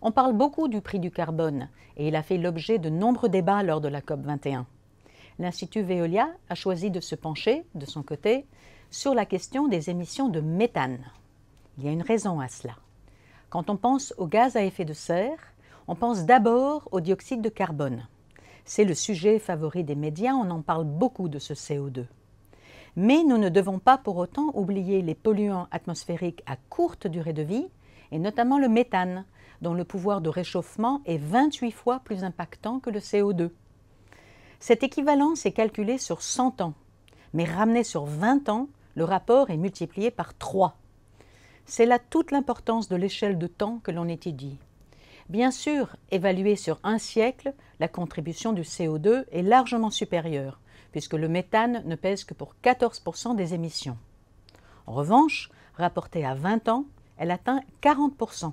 On parle beaucoup du prix du carbone et il a fait l'objet de nombreux débats lors de la COP 21. L'Institut Veolia a choisi de se pencher, de son côté, sur la question des émissions de méthane. Il y a une raison à cela. Quand on pense aux gaz à effet de serre, on pense d'abord au dioxyde de carbone. C'est le sujet favori des médias, on en parle beaucoup de ce CO2. Mais nous ne devons pas pour autant oublier les polluants atmosphériques à courte durée de vie, et notamment le méthane, dont le pouvoir de réchauffement est 28 fois plus impactant que le CO2. Cette équivalence est calculée sur 100 ans, mais ramenée sur 20 ans, le rapport est multiplié par 3. C'est là toute l'importance de l'échelle de temps que l'on étudie. Bien sûr, évaluée sur un siècle, la contribution du CO2 est largement supérieure, puisque le méthane ne pèse que pour 14% des émissions. En revanche, rapportée à 20 ans, elle atteint 40%.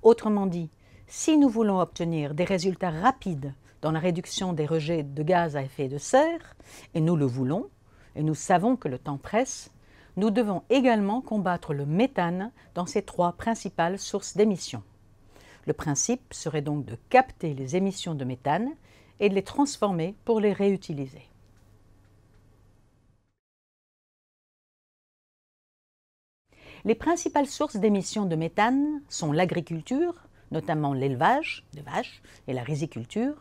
Autrement dit, si nous voulons obtenir des résultats rapides dans la réduction des rejets de gaz à effet de serre, et nous le voulons, et nous savons que le temps presse, nous devons également combattre le méthane dans ses 3 principales sources d'émissions. Le principe serait donc de capter les émissions de méthane et de les transformer pour les réutiliser. Les principales sources d'émissions de méthane sont l'agriculture, notamment l'élevage des vaches et la riziculture,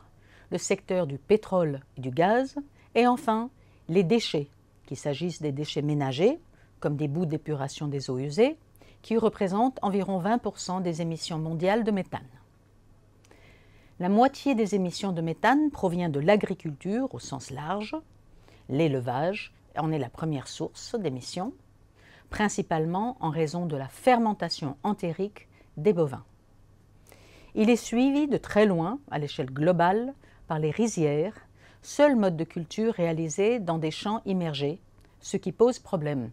le secteur du pétrole et du gaz, et enfin les déchets, qu'il s'agisse des déchets ménagers, comme des boues d'épuration des eaux usées, qui représentent environ 20% des émissions mondiales de méthane. La moitié des émissions de méthane provient de l'agriculture au sens large. L'élevage en est la première source d'émissions, principalement en raison de la fermentation entérique des bovins. Il est suivi de très loin, à l'échelle globale, par les rizières, seul mode de culture réalisé dans des champs immergés, ce qui pose problème.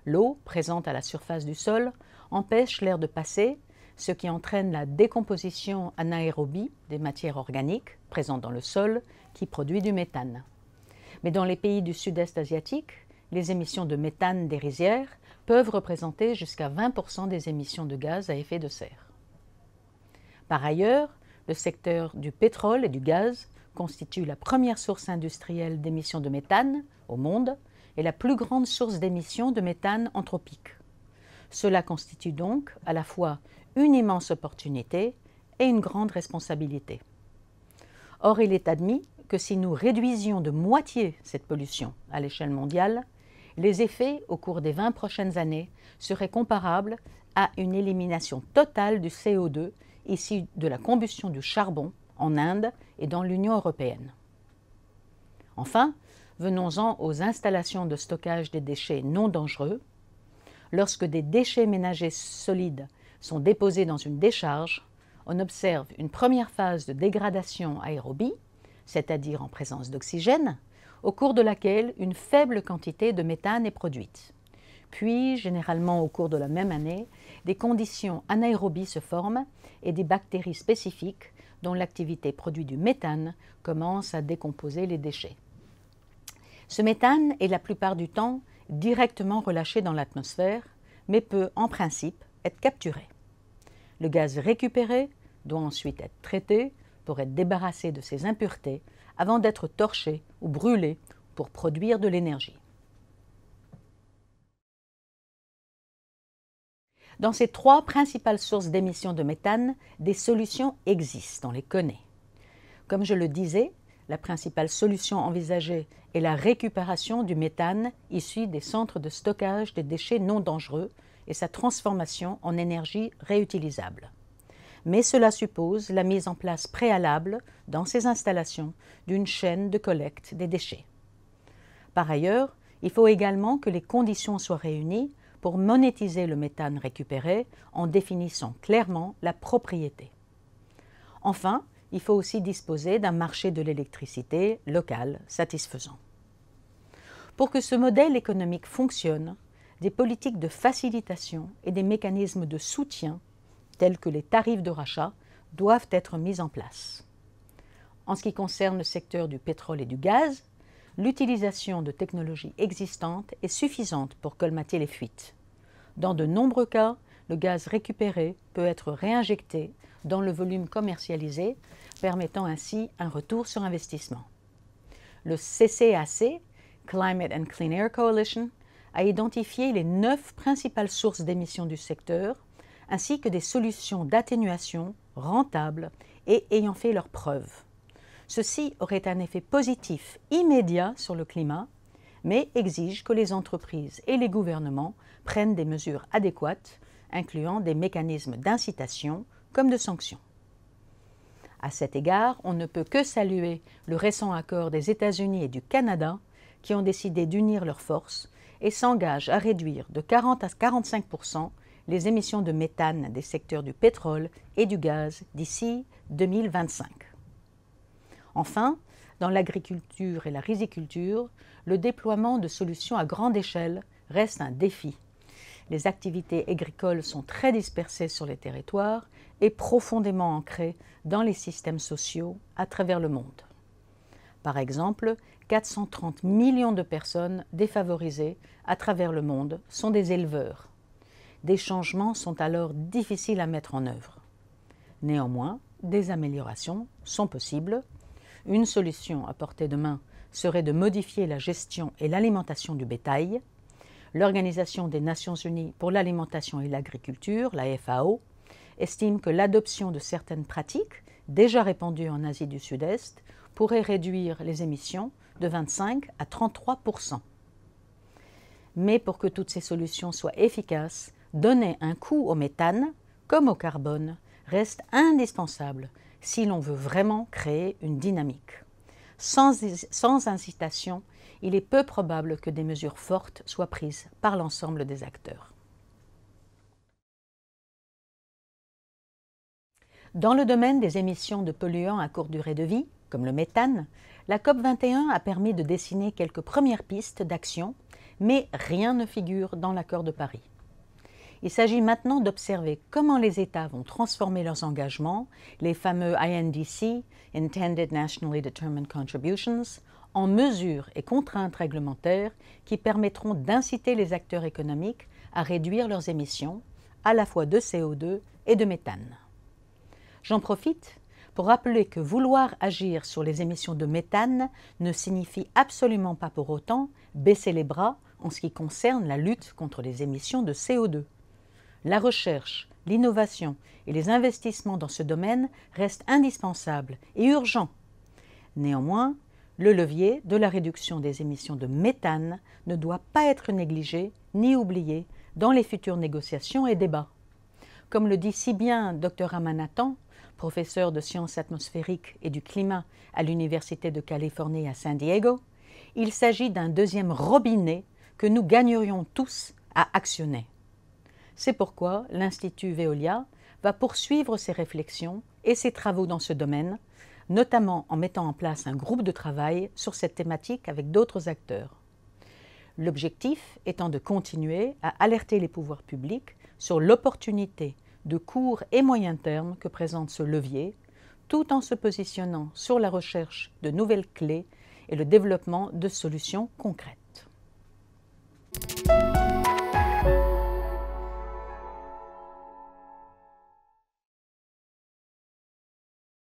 L'eau, présente à la surface du sol, empêche l'air de passer, ce qui entraîne la décomposition anaérobie des matières organiques présentes dans le sol, qui produit du méthane. Mais dans les pays du sud-est asiatique, les émissions de méthane des rizières peuvent représenter jusqu'à 20% des émissions de gaz à effet de serre. Par ailleurs, le secteur du pétrole et du gaz constitue la première source industrielle d'émissions de méthane au monde et la plus grande source d'émissions de méthane anthropique. Cela constitue donc à la fois une immense opportunité et une grande responsabilité. Or, il est admis que si nous réduisions de moitié cette pollution à l'échelle mondiale, les effets au cours des 20 prochaines années seraient comparables à une élimination totale du CO2 issu de la combustion du charbon en Inde et dans l'Union européenne. Enfin, venons-en aux installations de stockage des déchets non dangereux. Lorsque des déchets ménagers solides sont déposés dans une décharge, on observe une première phase de dégradation aérobie, c'est-à-dire en présence d'oxygène, au cours de laquelle une faible quantité de méthane est produite. Puis, généralement au cours de la même année, des conditions anaérobies se forment et des bactéries spécifiques dont l'activité produit du méthane commence à décomposer les déchets. Ce méthane est la plupart du temps directement relâché dans l'atmosphère, mais peut en principe être capturé. Le gaz récupéré doit ensuite être traité pour être débarrassé de ses impuretés avant d'être torché ou brûlé pour produire de l'énergie. Dans ces 3 principales sources d'émissions de méthane, des solutions existent, on les connaît. Comme je le disais, la principale solution envisagée est la récupération du méthane issu des centres de stockage des déchets non dangereux et sa transformation en énergie réutilisable. Mais cela suppose la mise en place préalable, dans ces installations, d'une chaîne de collecte des déchets. Par ailleurs, il faut également que les conditions soient réunies pour monétiser le méthane récupéré en définissant clairement la propriété. Enfin, il faut aussi disposer d'un marché de l'électricité local satisfaisant. Pour que ce modèle économique fonctionne, des politiques de facilitation et des mécanismes de soutien, tels que les tarifs de rachat, doivent être mis en place. En ce qui concerne le secteur du pétrole et du gaz, l'utilisation de technologies existantes est suffisante pour colmater les fuites. Dans de nombreux cas, le gaz récupéré peut être réinjecté dans le volume commercialisé, permettant ainsi un retour sur investissement. Le CCAC, Climate and Clean Air Coalition, a identifié les 9 principales sources d'émissions du secteur, ainsi que des solutions d'atténuation rentables et ayant fait leurs preuves. Ceci aurait un effet positif immédiat sur le climat, mais exige que les entreprises et les gouvernements prennent des mesures adéquates, incluant des mécanismes d'incitation comme de sanctions. À cet égard, on ne peut que saluer le récent accord des États-Unis et du Canada qui ont décidé d'unir leurs forces et s'engagent à réduire de 40 à 45 % les émissions de méthane des secteurs du pétrole et du gaz d'ici 2025. Enfin, dans l'agriculture et la riziculture, le déploiement de solutions à grande échelle reste un défi. Les activités agricoles sont très dispersées sur les territoires et profondément ancrées dans les systèmes sociaux à travers le monde. Par exemple, 430 millions de personnes défavorisées à travers le monde sont des éleveurs. Des changements sont alors difficiles à mettre en œuvre. Néanmoins, des améliorations sont possibles. Une solution à portée de main serait de modifier la gestion et l'alimentation du bétail. L'Organisation des Nations Unies pour l'alimentation et l'agriculture, la FAO, estime que l'adoption de certaines pratiques, déjà répandues en Asie du Sud-Est, pourrait réduire les émissions de 25 à 33 %. Mais pour que toutes ces solutions soient efficaces, donner un coût au méthane, comme au carbone, reste indispensable si l'on veut vraiment créer une dynamique. Sans incitation, il est peu probable que des mesures fortes soient prises par l'ensemble des acteurs. Dans le domaine des émissions de polluants à courte durée de vie, comme le méthane, la COP21 a permis de dessiner quelques premières pistes d'action, mais rien ne figure dans l'accord de Paris. Il s'agit maintenant d'observer comment les États vont transformer leurs engagements, les fameux INDC, Intended Nationally Determined Contributions, en mesures et contraintes réglementaires qui permettront d'inciter les acteurs économiques à réduire leurs émissions, à la fois de CO2 et de méthane. J'en profite pour rappeler que vouloir agir sur les émissions de méthane ne signifie absolument pas pour autant baisser les bras en ce qui concerne la lutte contre les émissions de CO2. La recherche, l'innovation et les investissements dans ce domaine restent indispensables et urgents. Néanmoins, le levier de la réduction des émissions de méthane ne doit pas être négligé ni oublié dans les futures négociations et débats. Comme le dit si bien Dr Ramanathan, professeur de sciences atmosphériques et du climat à l'Université de Californie à San Diego, il s'agit d'un deuxième robinet que nous gagnerions tous à actionner. C'est pourquoi l'Institut Veolia va poursuivre ses réflexions et ses travaux dans ce domaine, notamment en mettant en place un groupe de travail sur cette thématique avec d'autres acteurs. L'objectif étant de continuer à alerter les pouvoirs publics sur l'opportunité de court et moyen terme que présente ce levier, tout en se positionnant sur la recherche de nouvelles clés et le développement de solutions concrètes.